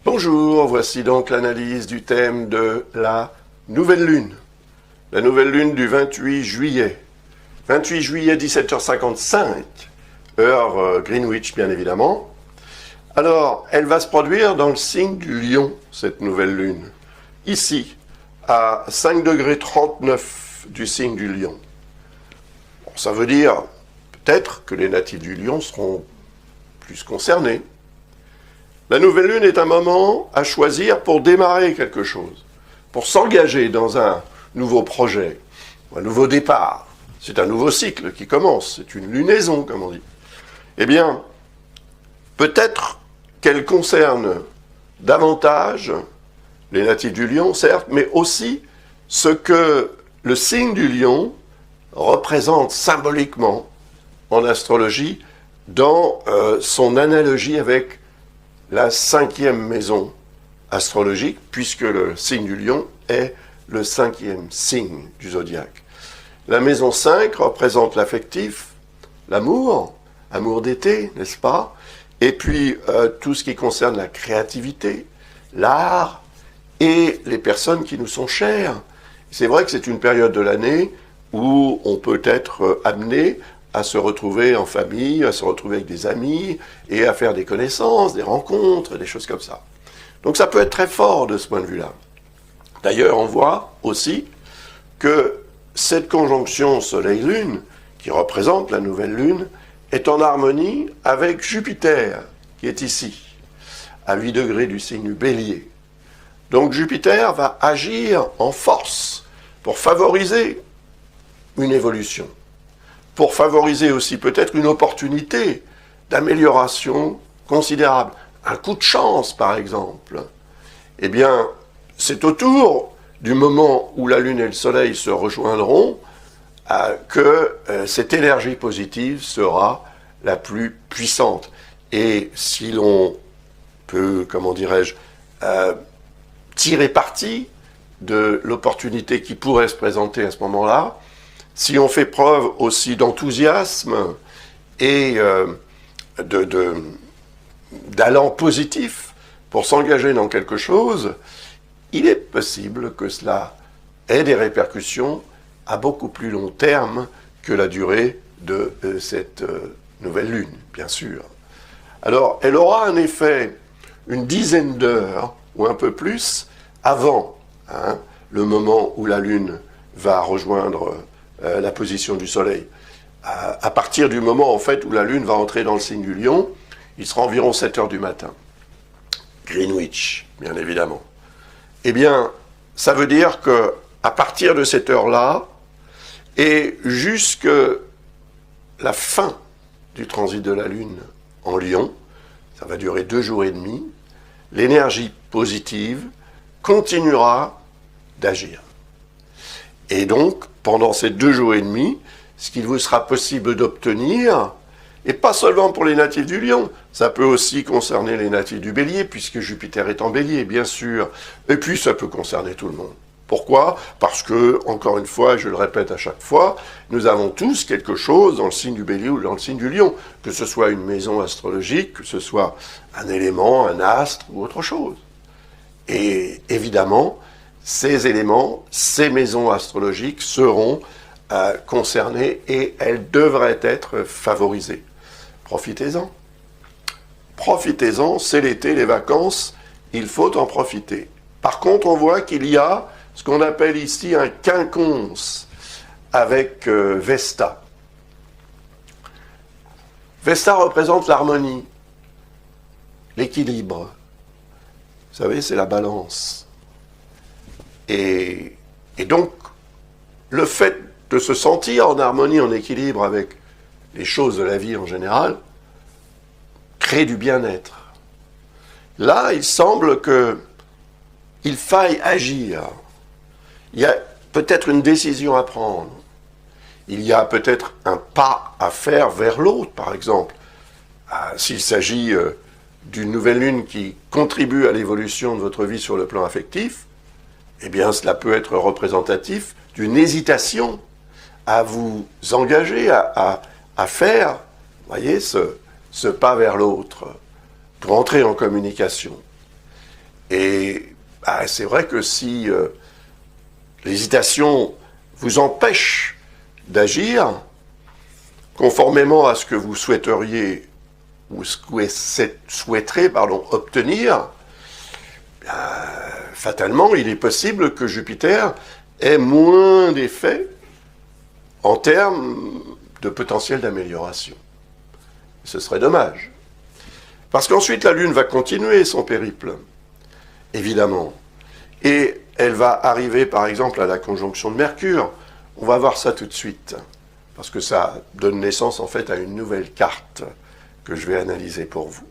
Bonjour, voici donc l'analyse du thème de la nouvelle lune. La nouvelle lune du 28 juillet. 28 juillet 17h55, heure Greenwich bien évidemment. Alors, elle va se produire dans le signe du Lion, cette nouvelle lune. Ici, à 5 degrés 39 du signe du Lion. Bon, ça veut dire peut-être que les natifs du Lion seront plus concernés. La nouvelle lune est un moment à choisir pour démarrer quelque chose, pour s'engager dans un nouveau projet, un nouveau départ. C'est un nouveau cycle qui commence, c'est une lunaison, comme on dit. Eh bien, peut-être qu'elle concerne davantage les natifs du Lion, certes, mais aussi ce que le signe du Lion représente symboliquement en astrologie dans son analogie avec la 5e maison astrologique, puisque le signe du Lion est le 5e signe du zodiaque. La maison 5 représente l'affectif, l'amour, amour d'été, n'est-ce pas? Et puis tout ce qui concerne la créativité, l'art et les personnes qui nous sont chères. C'est vrai que c'est une période de l'année où on peut être amené à se retrouver en famille, à se retrouver avec des amis, et à faire des connaissances, des rencontres, des choses comme ça. Donc ça peut être très fort de ce point de vue-là. D'ailleurs, on voit aussi que cette conjonction Soleil-Lune, qui représente la nouvelle Lune, est en harmonie avec Jupiter, qui est ici, à 8 degrés du signe du Bélier. Donc Jupiter va agir en force pour favoriser une évolution, pour favoriser aussi peut-être une opportunité d'amélioration considérable. Un coup de chance, par exemple. Eh bien, c'est autour du moment où la Lune et le Soleil se rejoindront que cette énergie positive sera la plus puissante. Et si l'on peut, comment dirais-je, tirer parti de l'opportunité qui pourrait se présenter à ce moment-là, si on fait preuve aussi d'enthousiasme et d'allant positif pour s'engager dans quelque chose, il est possible que cela ait des répercussions à beaucoup plus long terme que la durée de cette nouvelle lune, bien sûr. Alors, elle aura un effet une dizaine d'heures ou un peu plus avant le moment où la lune va rejoindre la position du Soleil. À partir du moment en fait où la Lune va entrer dans le signe du Lion, il sera environ 7 heures du matin. Greenwich, bien évidemment. Eh bien, ça veut dire que à partir de cette heure-là, et jusque la fin du transit de la Lune en Lion, ça va durer 2 jours et demi, l'énergie positive continuera d'agir. Et donc, pendant ces 2 jours et demi, ce qu'il vous sera possible d'obtenir, et pas seulement pour les natifs du Lion, ça peut aussi concerner les natifs du Bélier, puisque Jupiter est en Bélier, bien sûr, et puis ça peut concerner tout le monde. Pourquoi? Parce que, encore une fois, je le répète à chaque fois, nous avons tous quelque chose dans le signe du Bélier ou dans le signe du Lion, que ce soit une maison astrologique, que ce soit un élément, un astre ou autre chose. Et évidemment, ces éléments, ces maisons astrologiques seront concernées et elles devraient être favorisées. Profitez-en. Profitez-en, c'est l'été, les vacances, il faut en profiter. Par contre, on voit qu'il y a ce qu'on appelle ici un quinconce avec Vesta. Vesta représente l'harmonie, l'équilibre. Vous savez, c'est la balance. Et donc, le fait de se sentir en harmonie, en équilibre avec les choses de la vie en général, crée du bien-être. Là, il semble qu'il faille agir. Il y a peut-être une décision à prendre. Il y a peut-être un pas à faire vers l'autre, par exemple. S'il s'agit d'une nouvelle lune qui contribue à l'évolution de votre vie sur le plan affectif, eh bien, cela peut être représentatif d'une hésitation à vous engager, à faire, voyez, ce pas vers l'autre, pour entrer en communication. Et c'est vrai que si l'hésitation vous empêche d'agir conformément à ce que vous souhaiteriez ou ce que vous souhaiterez obtenir, fatalement, il est possible que Jupiter ait moins d'effets en termes de potentiel d'amélioration. Ce serait dommage. Parce qu'ensuite, la Lune va continuer son périple, évidemment. Et elle va arriver, par exemple, à la conjonction de Mercure. On va voir ça tout de suite. Parce que ça donne naissance, en fait, à une nouvelle carte que je vais analyser pour vous.